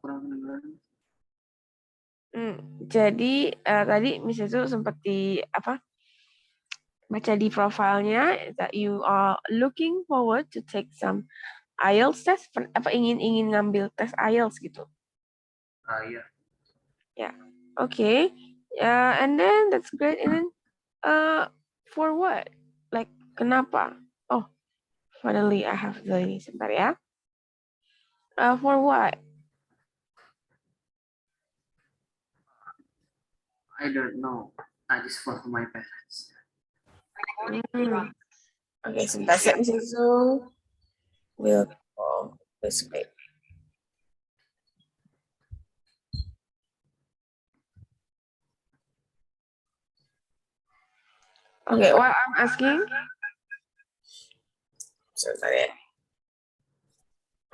kurang kedengeran. Jadi tadi Miss itu sempat baca di profilnya that you are looking forward to take some IELTS test, ingin ngambil tes IELTS gitu. Iya. Yeah. Okay. And then that's great. And then for what? Like kenapa? Oh, finally I have the sebentar ya. For what? I don't know. I just follow my parents. Okay, sebentar saya Miss Izu will call this way. Okay, what I'm asking. Sebentar ya.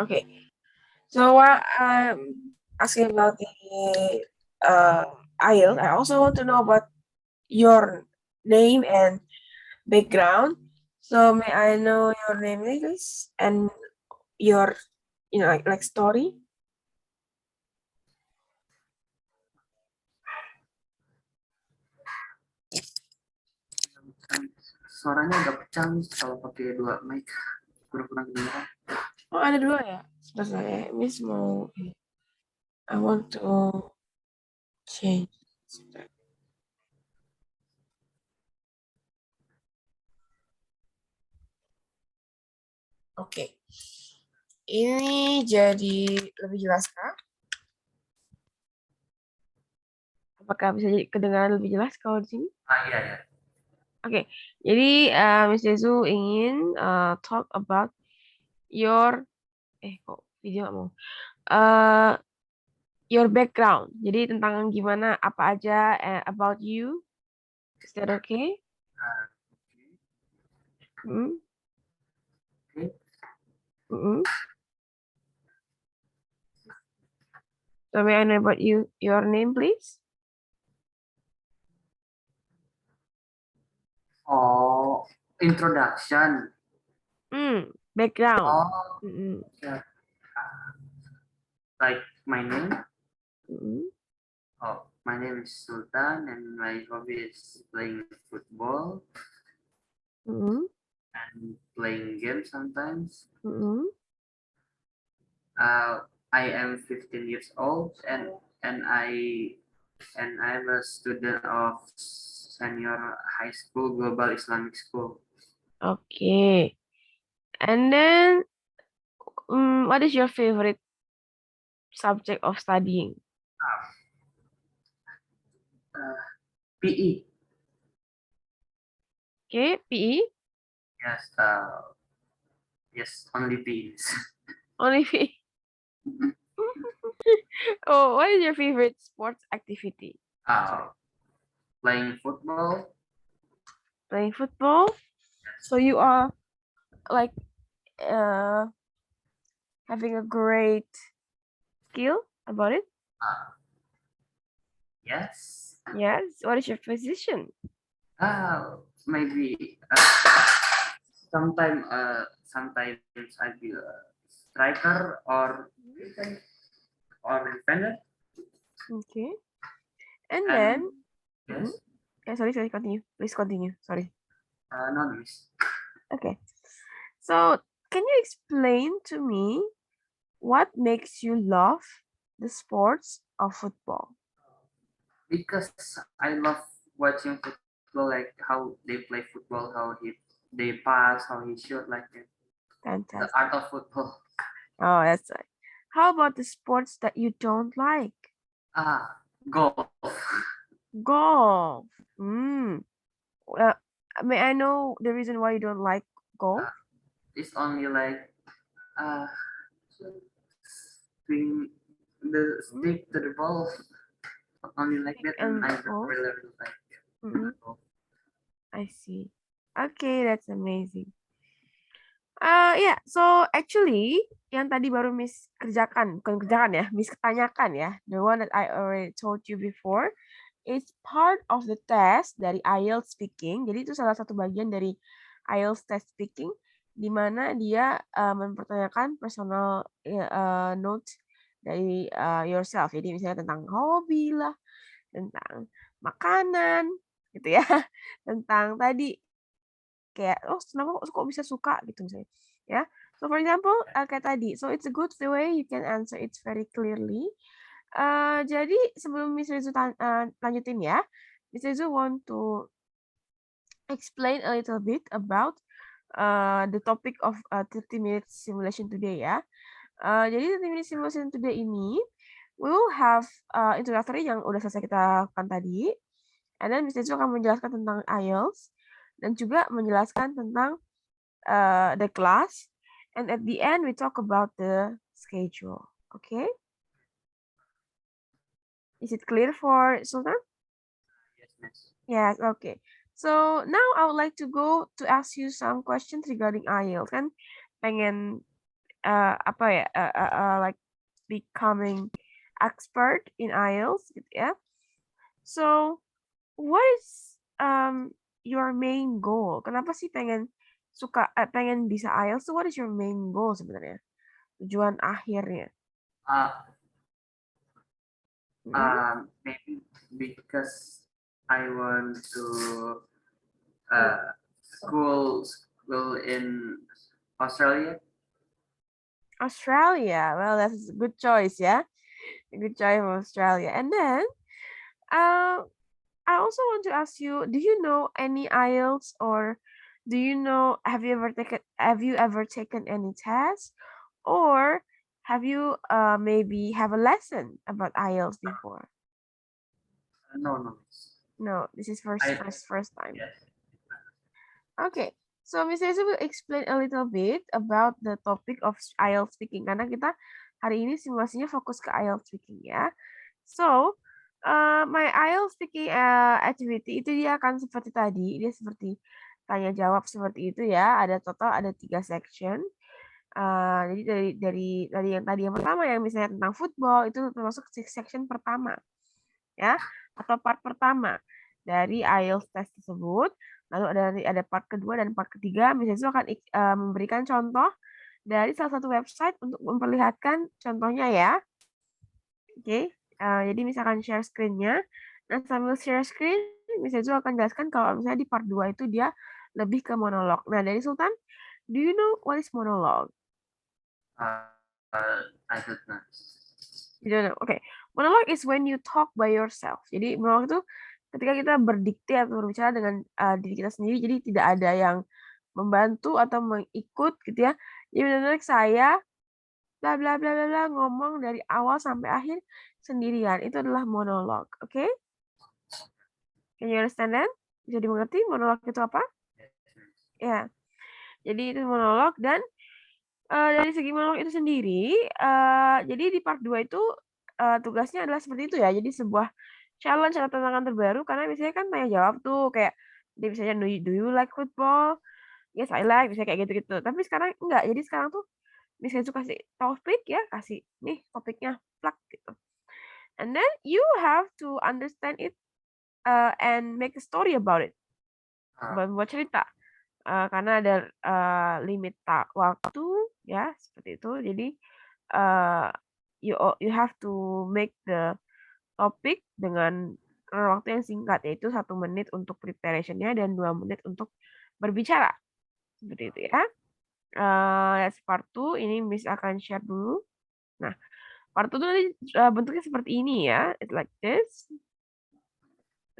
Okay. So while I'm asking about the IELTS, I also want to know about your name and background. So may I know your name, please, and your, like story? Suaranya agak pecah kalau pakai dua mic, kurang kedengeran. Oh, ada dua ya? Sebentar ya, Miss mau. I want to change. Oke. Ini jadi lebih jelas kah? Apakah bisa jadi kedengaran lebih jelas kalau di sini? Iya. Oke, jadi Miss Jesu ingin talk about your kok video nggak mau your background. Jadi tentang gimana apa aja about you. Is that okay? Hmm? Oke. So may I know about you, your name, please? Oh, introduction. Background. Oh, yeah. Like my name. Oh, my name is Sultan, and my hobby is playing football and playing games sometimes. I am 15 years old, and I'm a student of Senior High School Global Islamic School. Okay. And then, what is your favorite subject of studying? PE. Okay, PE. Yes. Yes, only PE. Only PE. Oh, what is your favorite sports activity? Playing football. Playing football. So you are like having a great skill about it? Yes. Yes. What is your position? Maybe sometimes I be a striker or defender. Okay. And then, yes. sorry, continue. Please continue. Sorry. No, miss. Okay. So, can you explain to me what makes you love the sports of football? Because I love watching football, like how they play football, how they pass, how he shoot, like that. Fantastic. The art of football. Oh, that's right. How about the sports that you don't like? Golf. Golf. May I know the reason why you don't like golf? It's only like swing the stick to the ball, only like that, and I don't really like golf. I see. Okay, that's amazing. Yeah, so actually yang tadi baru Miss kerjakan, bukan kerjakan ya, Miss tanyakan ya, the one that I already told you before, it's part of the test dari IELTS speaking. Jadi itu salah satu bagian dari IELTS test speaking, di mana dia mempertanyakan personal note dari yourself. Jadi misalnya tentang hobi lah, tentang makanan, gitu ya, tentang tadi kayak oh kenapa kok bisa suka gitu misalnya, ya. So for example kayak tadi, so it's a good way you can answer it very clearly. Jadi sebelum Miss Rizu lanjutin ya, Miss Rizu want to explain a little bit about the topic of 30 minutes simulation today ya. Jadi 30 minutes simulation today ini we will have introductory yang udah selesai kita lakukan tadi. And then Miss Rizu akan menjelaskan tentang IELTS dan juga menjelaskan tentang the class. And at the end we talk about the schedule. Okay? Is it clear for Sultan? Yes, Miss. Yes, okay. So now I would like to go to ask you some questions regarding IELTS. Kan pengen apa ya like becoming expert in IELTS gitu ya. So what is your main goal? Kenapa sih pengen bisa IELTS? So what is your main goal sebenarnya? Tujuan akhirnya. Maybe because I want to school in Australia. Australia. Well, that's a good choice, yeah. A good choice of Australia. And then I also want to ask you, do you know any IELTS or do you know have you ever taken any test or have you maybe have a lesson about IELTS before? No. No, this is first time. Yes. Okay. So Miss Reza will explain a little bit about the topic of IELTS speaking karena kita hari ini simulasinya fokus ke IELTS speaking ya. So my IELTS speaking activity itu dia akan seperti tadi, dia seperti tanya jawab seperti itu ya. Ada 3 section. Jadi dari yang pertama yang misalnya tentang football itu termasuk section pertama ya atau part pertama dari IELTS test tersebut. Lalu ada part kedua dan part ketiga. Misalnya akan memberikan contoh dari salah satu website untuk memperlihatkan contohnya ya. Oke. Jadi misalkan share screen-nya. Nah, sambil share screen, misalnya akan jelaskan kalau misalnya di part 2 itu dia lebih ke monolog. Nah, dari Sultan, do you know what is monolog? I don't know. You don't know. Okay. Monolog is when you talk by yourself. Jadi monolog itu ketika kita berdikte atau berbicara dengan diri kita sendiri, jadi tidak ada yang membantu atau mengikut gitu ya. Jadi benar-benar saya bla bla bla bla bla ngomong dari awal sampai akhir sendirian. Itu adalah monolog, oke? Okay? Can you understand that? Bisa dimengerti monolog itu apa? Ya. Jadi itu monolog dan dari segi monolog itu sendiri, jadi di part 2 itu tugasnya adalah seperti itu ya. Jadi sebuah challenge atau tantangan terbaru karena biasanya kan tanya jawab tuh kayak dia misalnya do you like football? Yes, I like, misalnya kayak gitu-gitu. Tapi sekarang enggak. Jadi sekarang tuh misalnya tuh kasih topik ya, kasih nih topiknya plak gitu. And then you have to understand it and make a story about it. Buat cerita. Karena ada limit waktu ya seperti itu. Jadi you have to make the topic dengan waktu yang singkat yaitu 1 menit untuk preparation-nya dan 2 menit untuk berbicara. Seperti itu ya. That's part 2. Ini Miss akan share dulu. Nah, part 2 nanti bentuknya seperti ini ya. It's like this.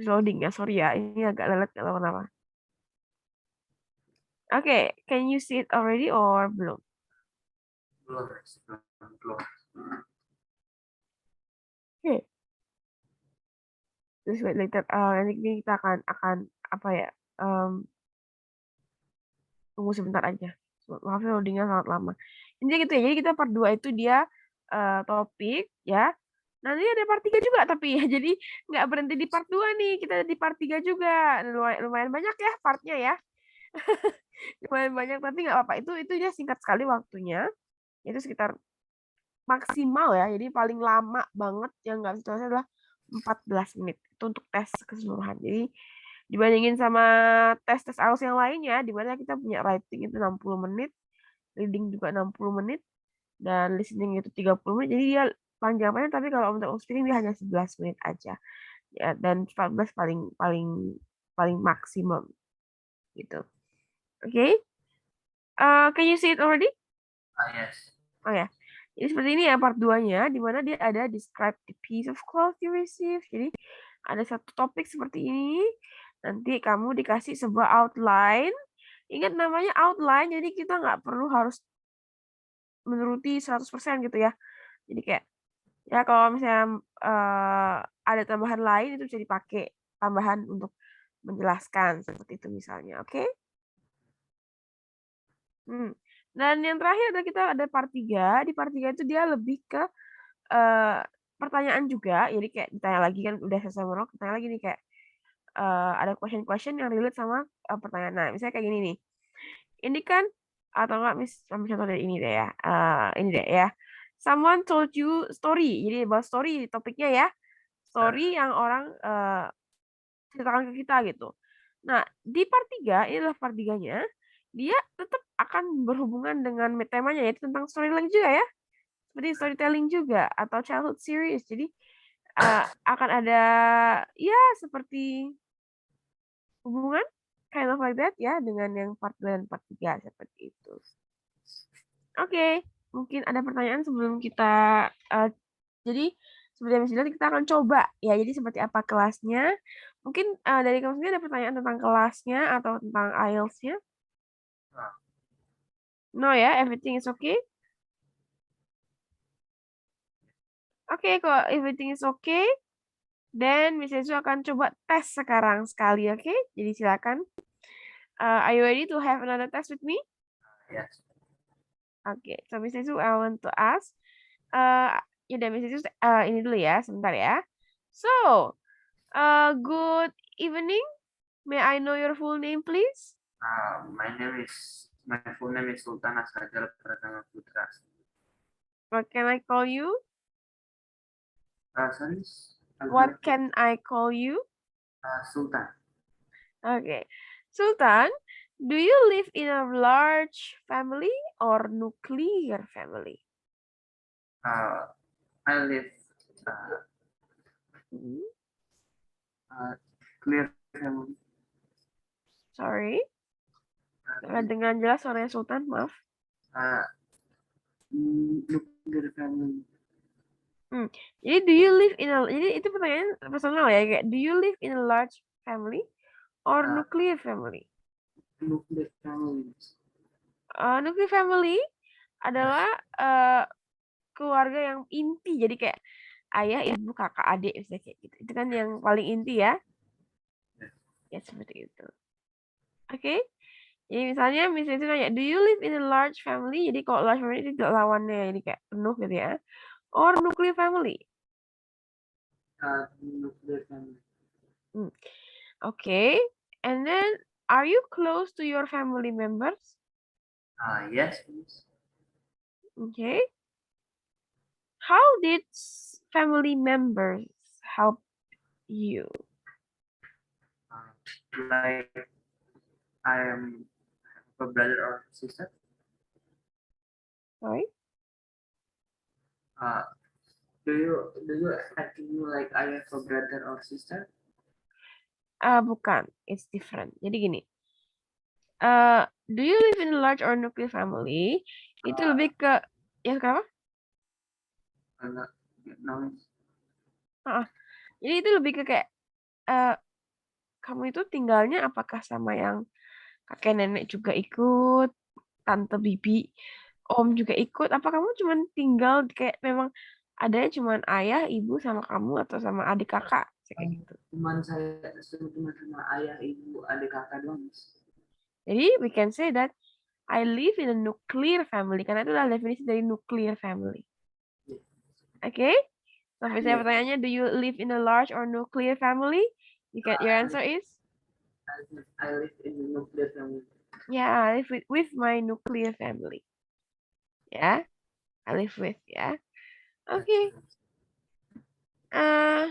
Loading ya, sorry ya. Ini agak lelet kalau kenapa. Okay, can you see it already or belum? Belum. Okay. Terus wait later. Nanti kita akan apa ya? Tunggu sebentar aja. Maaf ya loadingnya sangat lama. Intinya gitu ya. Jadi kita part 2 itu dia topik ya. Nanti ada part 3 juga tapi ya. Jadi nggak berhenti di part 2 nih. Kita di part 3 juga. Lumayan banyak ya partnya ya. Lumayan banyak tapi nggak apa-apa. Itu dia singkat sekali waktunya. Itu sekitar maksimal ya. Jadi paling lama banget yang nggak bisa selesai adalah 14 menit. Itu untuk tes keseluruhan. Jadi dibandingin sama tes-tes IELTS yang lainnya, di mana kita punya writing itu 60 menit, reading juga 60 menit, dan listening itu 30 menit. Jadi dia panjang-panjang, tapi kalau untuk speaking dia hanya 11 menit aja. Ya, dan 14 paling paling paling maksimum gitu. Oke. Can you see it already? Yes. Oh ya. Jadi seperti ini ya part 2-nya, di mana dia ada describe the piece of cloth you receive. Jadi ada satu topik seperti ini. Nanti kamu dikasih sebuah outline. Ingat namanya outline, jadi kita nggak perlu harus menuruti 100% gitu ya. Jadi kayak, ya kalau misalnya ada tambahan lain itu bisa dipakai tambahan untuk menjelaskan seperti itu misalnya. Oke? Dan yang terakhir adalah kita ada part 3. Di part 3 itu dia lebih ke pertanyaan juga. Jadi kayak ditanya lagi kan udah selesai monolog, ditanya lagi nih kayak ada question yang relate sama pertanyaan. Nah, misalnya kayak gini nih. Ini kan atau enggak ambil contoh dari ini deh ya. Ini deh ya. Someone told you story. Jadi bahas story topiknya ya. Story yang orang ceritakan ke kita gitu. Nah, di part 3, ini adalah part 3-nya, dia tetap akan berhubungan dengan temanya yaitu tentang storytelling juga ya. Seperti storytelling juga atau childhood series. Jadi akan ada ya seperti hubungan kind of like that ya dengan yang part 2 dan part 3 seperti itu. Oke, mungkin ada pertanyaan sebelum kita jadi seperti yang bilang kita akan coba ya. Jadi seperti apa kelasnya? Mungkin dari kamu sendiri ada pertanyaan tentang kelasnya atau tentang IELTS-nya? No ya, everything is okay. Oke, kalau everything is okay, then Miss Ezu akan coba tes sekarang sekali, oke? Jadi silakan. Are you ready to have another test with me? Yes. Oke, so Miss Ezu, I want to ask. Yaudah, Miss Ezu, ini dulu ya, sebentar ya. So, good evening. May I know your full name, please? My full name is Sultan Ashajar Pratama Putra. What can I call you? Sorry. What can I call you? Sultan. Okay. Sultan, do you live in a large family or nuclear family? I live clear family. Sorry. Dengan jelas suaranya Sultan, maaf. Nuclear family. Jadi do you live in a, jadi itu pertanyaan personal ya, kayak do you live in a large family or nuclear family? Nuclear family. Nuclear family adalah keluarga yang inti, jadi kayak ayah, ibu, kakak, adik, misalnya kayak gitu. Itu kan yang paling inti ya. Ya seperti itu. Oke. Jadi misalnya itu nanya, do you live in a large family? Jadi kalau large family itu lawannya, jadi kayak penuh gitu ya. Or nuclear family. Nuclear family. Okay. And then, are you close to your family members? Yes, please. Okay. How did family members help you? Like I am a brother or sister. Sorry. Do you acting like I have a brother or sister? Bukan. It's different. Jadi gini. Do you live in a large or nuclear family? Itu lebih ke ya kenapa? No. Jadi itu lebih ke kayak kamu itu tinggalnya apakah sama yang kakek nenek juga ikut, tante bibi, om juga ikut, apa kamu cuma tinggal kayak memang adanya cuma ayah, ibu sama kamu atau sama adik kakak kayak gitu. Cuma sama ayah, ibu, adik kakak doang. Jadi we can say that I live in a nuclear family karena itu adalah definisi dari nuclear family. Oke? So misalnya pertanyaannya, do you live in a large or nuclear family? Your answer is? I live in a nuclear family. Yeah, I live with my nuclear family. Ya, I live with ya. Oke.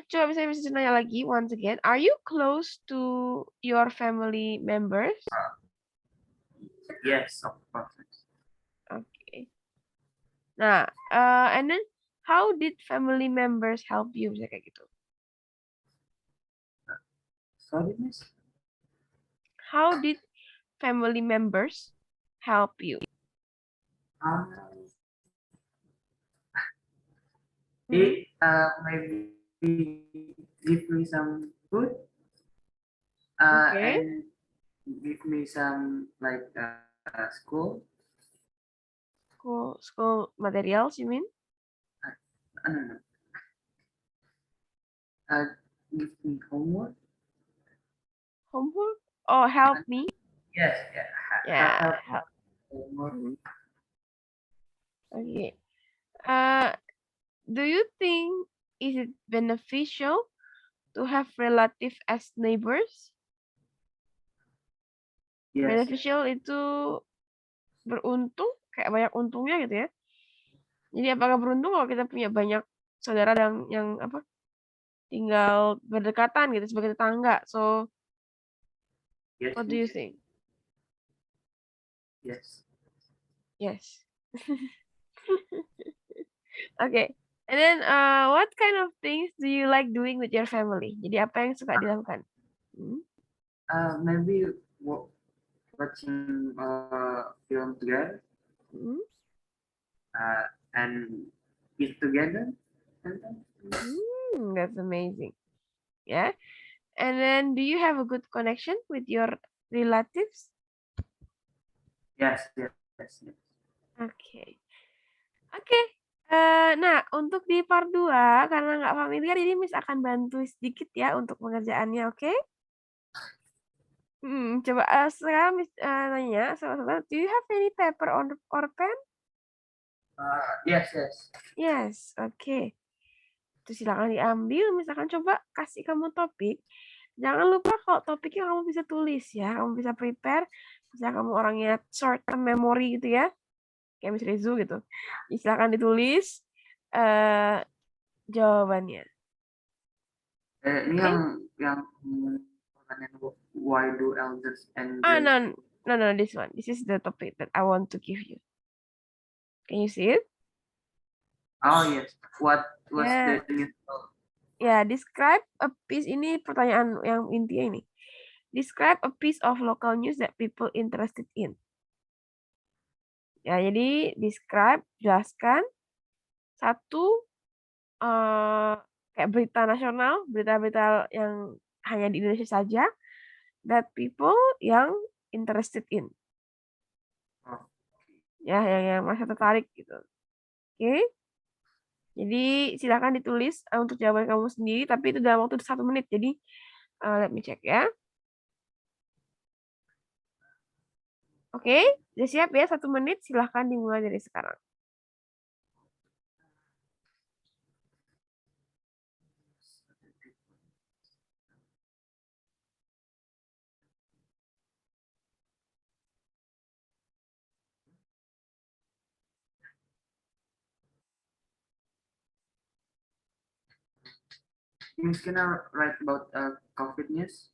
Coba misalnya bisa nanya lagi once again. Are you close to your family members? Yes, of course. Okay. Nah, and then How did family members help you? Bisa kayak gitu. Sorry, Miss. How did family members help you? Um, Hmm. maybe give me some food Okay. and give me some like school. School materials, you mean? No, no. Give me homework. Homework? Oh, help me. Yes, yeah. Yeah, Help help. homework. Mhm. Okay. Do you think is it beneficial to have relative as neighbors? Yes, yes. Beneficial itu beruntung, kayak banyak untungnya gitu ya. Jadi apakah beruntung kalau kita punya banyak saudara yang apa tinggal berdekatan gitu sebagai tetangga? So, Yes, what do you Miss. think? Yes. Yes. Okay. And then, what kind of things do you like doing with your family? Jadi apa yang suka dilakukan? Hmm? Maybe watching film together Hmm? and eat together. Sometimes. That's amazing. Yeah. And then, do you have a good connection with your relatives? Yes, yes, yes, yes. Oke. Oke. Nah, untuk di part 2, karena nggak familiar, jadi Miss akan bantu sedikit ya untuk pengerjaannya, oke? Coba sekarang Miss nanya, saudara, do you have any paper or pen? Yes, yes. Yes, oke. Itu silakan diambil, misalkan coba kasih kamu topik. Jangan lupa kalau topiknya kamu bisa tulis ya, kamu bisa prepare. Misalnya kamu orangnya short term memory gitu ya, kayak Miss Rezu gitu. Jadi silakan ditulis jawabannya. Ini Oke? yang pertanyaan why do elders and Ah, no, grandparents? no, no, this one. This is the topic that I want to give you. Can you see it? Oh yes. What was Ya, the news? ya, describe a piece, ini pertanyaan yang intinya ini. Describe a piece of local news that people interested in. Ya, jadi describe, jelaskan satu kayak berita nasional, berita-berita yang hanya di Indonesia saja, that people yang interested in. Oh, Ya, yang masa tertarik gitu. Oke? Jadi silakan ditulis untuk jawaban kamu sendiri, tapi itu dalam waktu 1 menit. Jadi let me check ya. Oke, udah siap ya 1 menit? Silahkan dimulai dari sekarang. Miss, can I write about COVID news?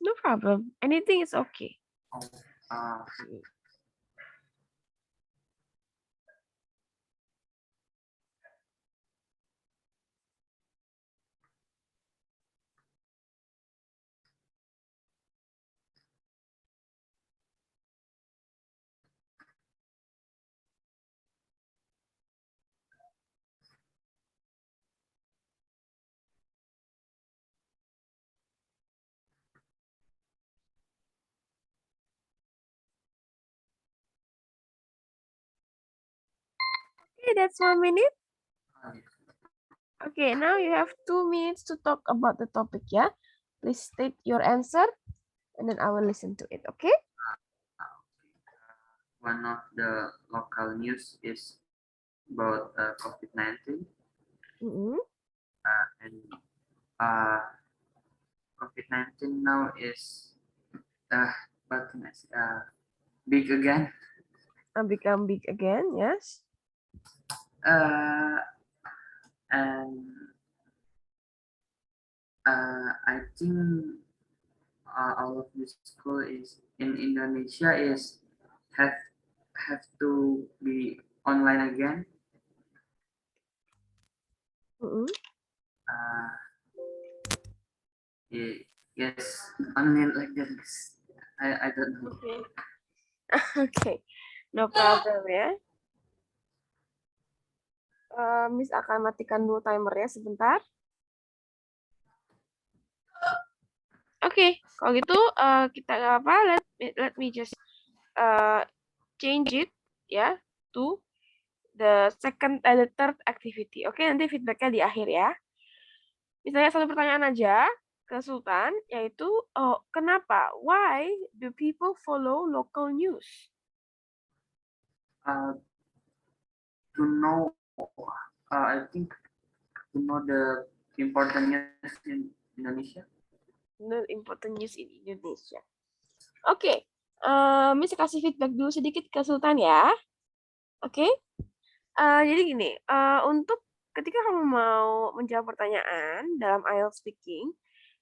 No problem. Anything is okay. Oh, uh, Okay, that's 1 minute. yes. Okay, now you have 2 minutes to talk about the topic ya. Please state your answer, and then I will listen to it. Okay? One of the local news is about COVID-19 and uh, COVID-19 now is what can I say, big again. Become big again, yes. Uh, and I think all of this school is in Indonesia is have have to be online again. Mm-mm. Uh, yes, onion like that. I don't know. Okay. Okay, no problem ya. Miss akan matikan dulu timernya sebentar. Oke, kalau gitu kita nggak apa, let me just change it ya to the third activity. Oke, nanti feedbacknya di akhir ya. Misalnya satu pertanyaan aja ke Sultan, yaitu kenapa? Why do people follow local news? To know, I think to know the important news in Indonesia. The important news in Indonesia. Oke, Miss kasih feedback dulu sedikit ke Sultan ya. Oke, jadi gini, untuk ketika kamu mau menjawab pertanyaan dalam IELTS speaking,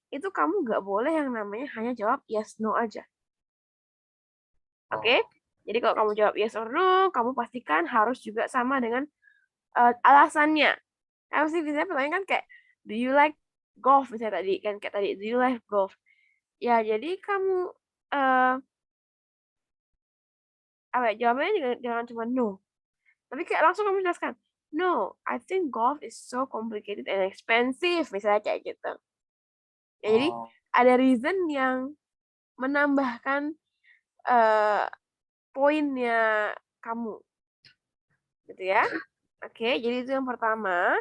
itu kamu nggak boleh yang namanya hanya jawab yes no aja. Oke, jadi kalau kamu jawab yes or no, kamu pastikan harus juga sama dengan alasannya. Harus sih biasanya pertanyaan kan kayak, do you like golf misalnya tadi kan kayak tadi, do you like golf? Ya, jadi kamu jawabannya jangan cuma no, tapi kayak langsung kamu jelaskan, no, I think golf is so complicated and expensive, misalnya kayak gitu. Ya, jadi ada reason yang menambahkan poinnya kamu, gitu ya. Oke, jadi itu yang pertama.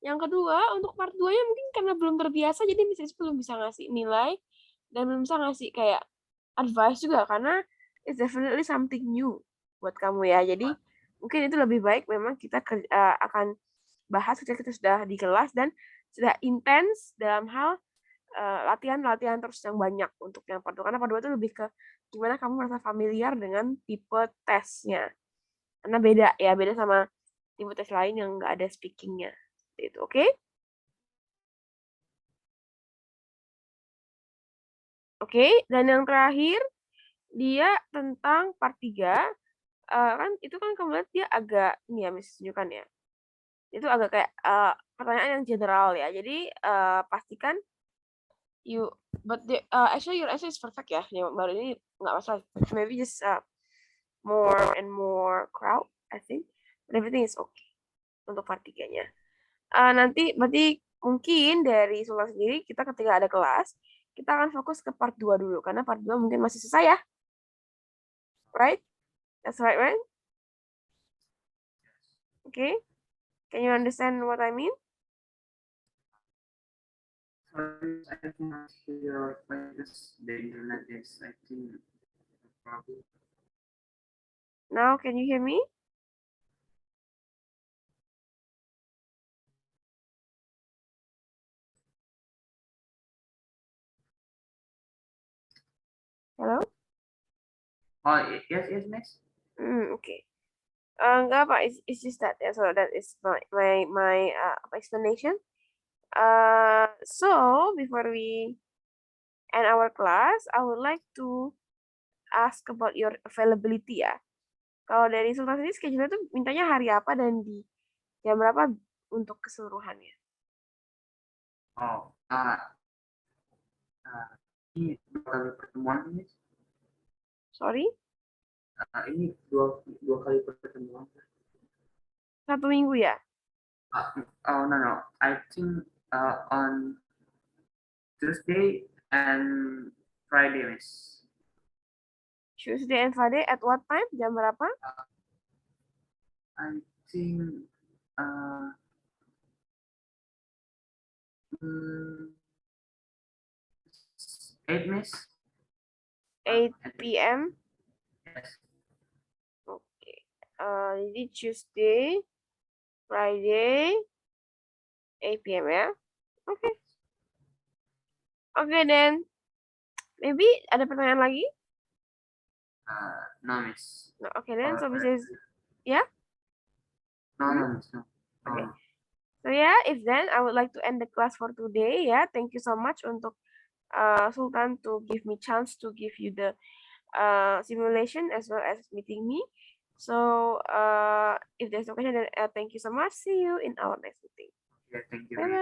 Yang kedua, untuk part 2-nya mungkin karena belum terbiasa, jadi misalnya belum bisa ngasih nilai dan belum bisa ngasih kayak advice juga karena it's definitely something new buat kamu ya. Jadi mungkin itu lebih baik memang kita akan bahas ketika kita sudah di kelas dan sudah intens dalam hal latihan-latihan terus yang banyak untuk yang part 2. Karena part 2 itu lebih ke gimana kamu merasa familiar dengan tipe tesnya. Karena beda ya, beda sama tipe tes lain yang nggak ada speakingnya. Itu oke? Okay? Oke, dan yang terakhir dia tentang part 3. Kan itu kan kamu lihat dia agak ini ya, Miss tunjukkan ya. Itu agak kayak pertanyaan yang general ya. Jadi pastikan actually your answer is perfect ya. Yang baru ini nggak masalah. Maybe just more and more crowd, I think. But everything is okay untuk part 3-nya. Nanti berarti mungkin dari Sultan sendiri kita ketika ada kelas kita akan fokus ke part 2 dulu karena part 2 mungkin masih susah ya. Right? That's right? Okay? Can you understand what I mean? Sorry, I cannot hear your voice. The internet is, I think, a problem. Now can you hear me? Hello? Oh, yes, Miss. Okay. Enggak apa, it's just that. So that is my explanation. So before we end our class, I would like to ask about your availability ya. Kalau dari Sultan sendiri schedule itu mintanya hari apa dan di jam berapa untuk keseluruhannya? Oh, ini 2 kali pertemuan ini. Sorry? Ini dua kali pertemuan. 1 minggu ya? Oh no, I think on Tuesday and Friday, Miss. Tuesday and Friday at what time? Jam berapa? I think uh, 8, Miss. 8 p.m. Yes. Oke. Jadi Tuesday, Friday, 8 p.m. ya? Oke. Oke, then maybe ada pertanyaan lagi? No, Miss. No, okay, then so Mrs. Yeah? No, Miss. No. Okay. So yeah, if then I would like to end the class for today. Yeah, thank you so much untuk Sultan to give me chance to give you the simulation as well as meeting me. So if there's no question, then thank you so much. See you in our next meeting. Yeah, thank you. Bye bye.